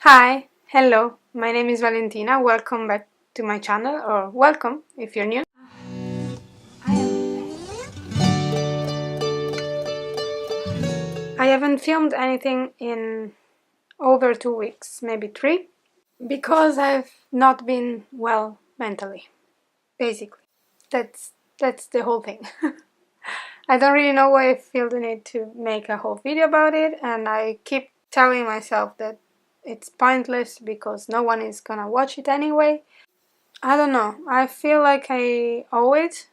Hi, hello, my name is Valentina. Welcome back to my channel, or welcome if you're new. I haven't filmed anything in over 2 weeks, maybe 3, because I've not been well mentally, basically. That's the whole thing. I don't really know why I feel the need to make a whole video about it, and I keep telling myself that it's pointless because no one is gonna watch it anyway. I don't know, I feel like I owe it,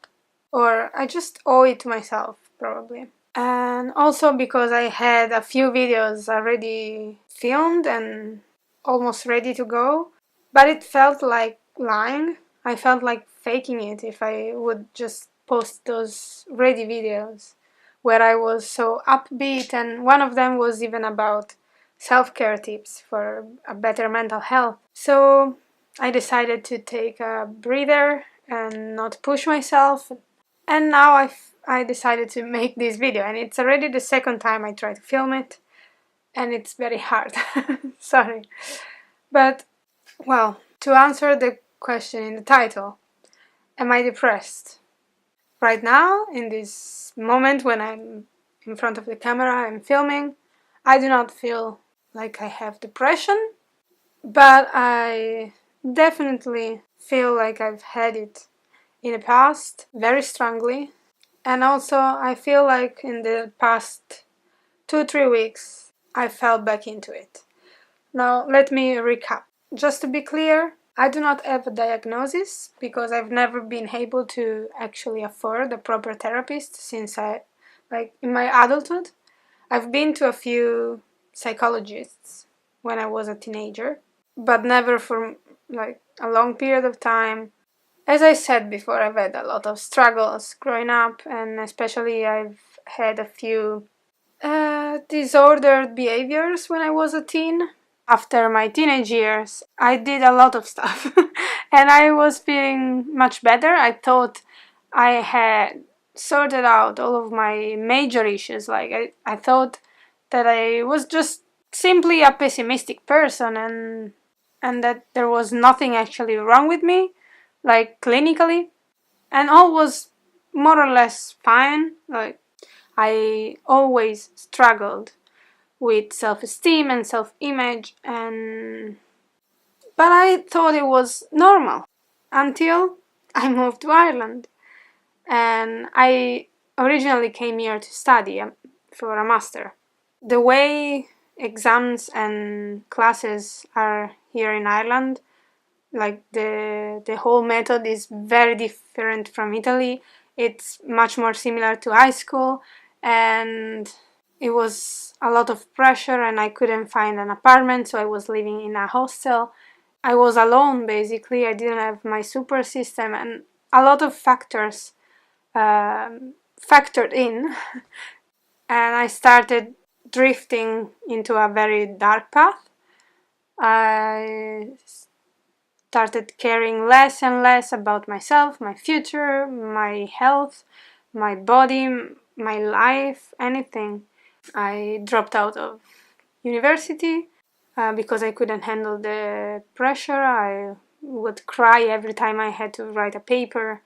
or I just owe it to myself, probably. And also because I had a few videos already filmed and almost ready to go, but it felt like lying. I felt like faking it if I would just post those ready videos where I was so upbeat, and one of them was even about self-care tips for a better mental health. So I decided to take a breather and not push myself, and now I decided to make this video, and it's already the second time I try to film it, and it's very hard. Sorry. But, well, to answer the question in the title, am I depressed? Right now, in this moment when I'm in front of the camera, I'm filming, I do not feel like I have depression, but I definitely feel like I've had it in the past very strongly. And also, I feel like in the past 2-3 weeks, I fell back into it. Now, let me recap. Just to be clear, I do not have a diagnosis because I've never been able to actually afford a proper therapist since in my adulthood. I've been to a few psychologists when I was a teenager, but never for a long period of time. As I said before, I've had a lot of struggles growing up, and especially I've had a few disordered behaviors when I was a teen. After my teenage years, I did a lot of stuff and I was feeling much better. I thought I had sorted out all of my major issues. I thought that I was just simply a pessimistic person, and that there was nothing actually wrong with me, like clinically, and all was more or less fine. I always struggled with self-esteem and self-image, but I thought it was normal until I moved to Ireland, and I originally came here to study for a master. The way exams and classes are here in Ireland, like the whole method is very different from Italy. It's much more similar to high school, and it was a lot of pressure, and I couldn't find an apartment, so I was living in a hostel. I was alone, basically. I didn't have my support system, and a lot of factors factored in, and I started drifting into a very dark path. I started caring less and less about myself, my future, my health, my body, my life, anything. I dropped out of university because I couldn't handle the pressure. I would cry every time I had to write a paper,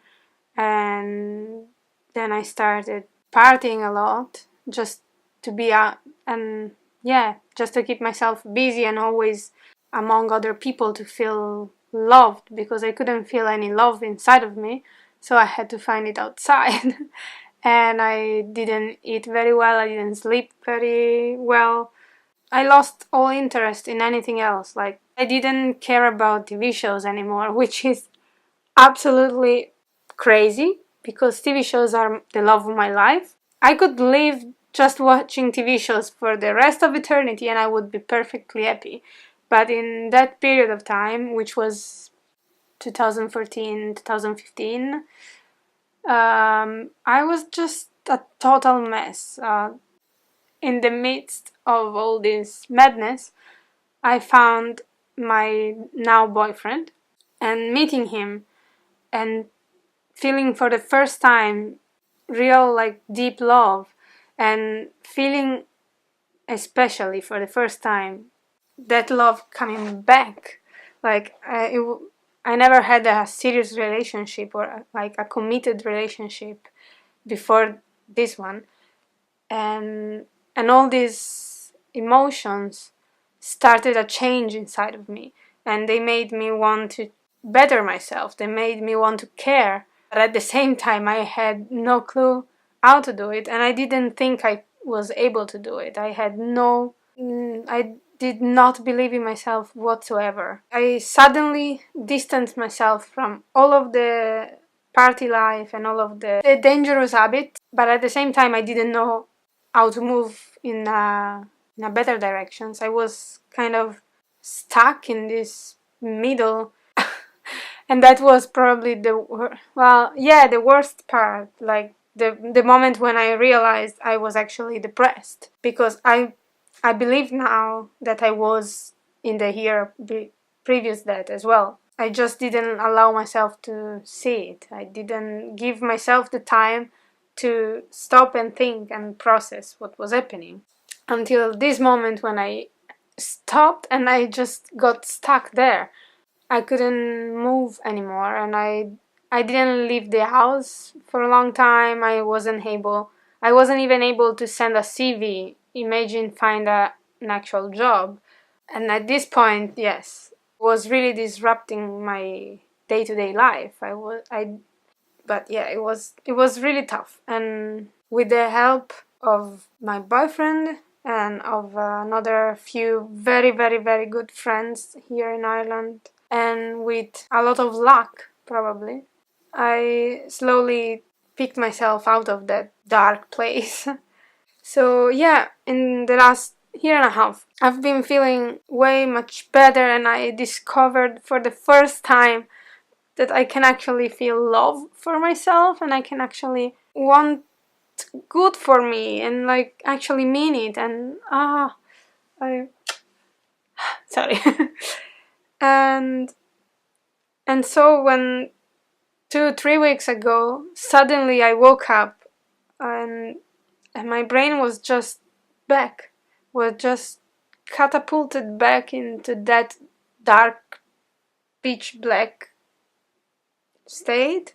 and then I started partying a lot just to be out, and yeah, just to keep myself busy and always among other people to feel loved, because I couldn't feel any love inside of me, so I had to find it outside. And I didn't eat very well, I didn't sleep very well. I lost all interest in anything else. Like, I didn't care about TV shows anymore, which is absolutely crazy because TV shows are the love of my life. I could live just watching TV shows for the rest of eternity and I would be perfectly happy. But in that period of time, which was 2014, 2015, I was just a total mess. In the midst of all this madness, I found my now boyfriend, and meeting him and feeling for the first time real, deep love, and feeling especially for the first time that love coming back. Like I never had a serious relationship or like a committed relationship before this one, and all these emotions started a change inside of me, and they made me want to better myself. They made me want to care, but at the same time I had no clue how to do it, and I didn't think I was able to do it. I did not believe in myself whatsoever. I suddenly distanced myself from all of the party life and all of the dangerous habits, but at the same time I didn't know how to move in a better directions. I was kind of stuck in this middle, and that was probably the worst part. Like the moment when I realized I was actually depressed, because I believe now that I was in the year previous that as well. I just didn't allow myself to see it. I didn't give myself the time to stop and think and process what was happening, until this moment when I stopped and I just got stuck there. I couldn't move anymore, and I didn't leave the house for a long time. I wasn't even able to send a CV. Imagine find an actual job. And at this point, yes, it was really disrupting my day-to-day life. But yeah, it was really tough. And with the help of my boyfriend and of another few very, very, very good friends here in Ireland, and with a lot of luck, probably, I slowly picked myself out of that dark place. So yeah, in the last year and a half, I've been feeling way much better, and I discovered for the first time that I can actually feel love for myself, and I can actually want good for me and like actually mean it. And I sorry. and so when 2-3 weeks ago suddenly I woke up, and my brain was just catapulted back into that dark pitch black state.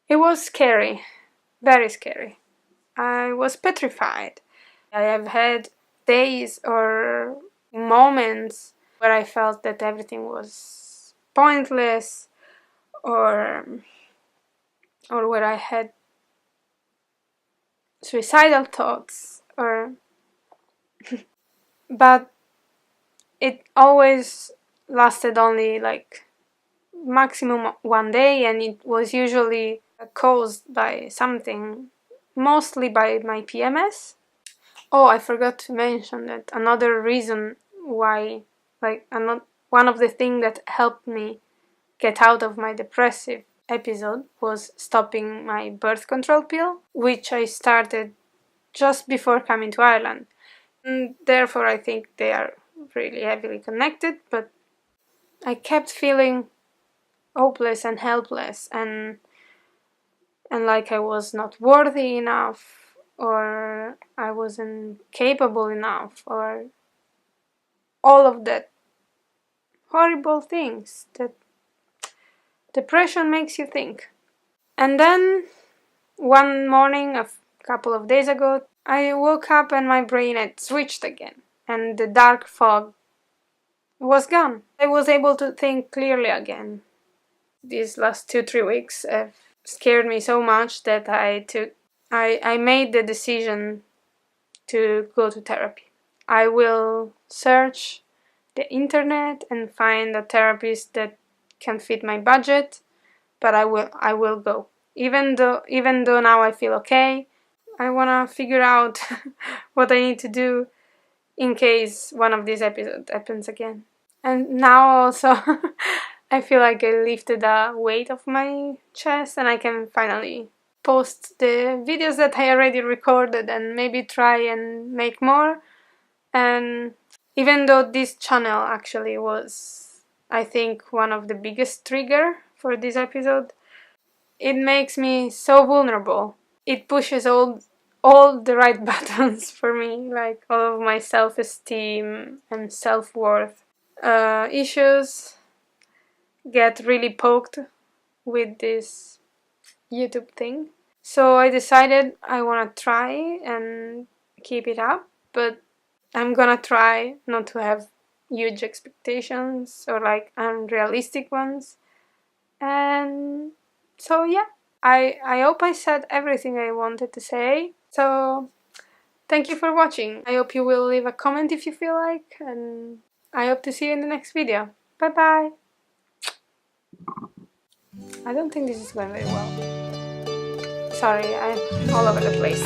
It was scary, very scary. I was petrified. I have had days or moments where I felt that everything was pointless, or where I had suicidal thoughts, or but it always lasted only like maximum one day, and it was usually caused by something, mostly by my PMS. Oh, I forgot to mention that another reason why, one of the things that helped me get out of my depressive episode was stopping my birth control pill, which I started just before coming to Ireland. And therefore, I think they are really heavily connected, but I kept feeling hopeless and helpless, and like I was not worthy enough, or I wasn't capable enough, or all of that horrible things that depression makes you think. And then one morning, a couple of days ago, I woke up and my brain had switched again, and the dark fog was gone. I was able to think clearly again. These last 2-3 weeks have scared me so much that I made the decision to go to therapy. I will search the internet and find a therapist that can fit my budget, but I will go. Even though now I feel okay, I wanna figure out what I need to do in case one of these episodes happens again. And now also I feel like I lifted a weight off my chest, and I can finally post the videos that I already recorded and maybe try and make more. And even though this channel actually was, I think, one of the biggest trigger for this episode, it makes me so vulnerable. It pushes all all the right buttons for me, like all of my self-esteem and self-worth issues get really poked with this YouTube thing. So I decided I want to try and keep it up, but I'm gonna try not to have huge expectations or like unrealistic ones. And so yeah, I hope I said everything I wanted to say. So thank you for watching. I hope you will leave a comment if you feel like, and I hope to see you in the next video. Bye bye! I don't think this is going very well. Sorry, I'm all over the place.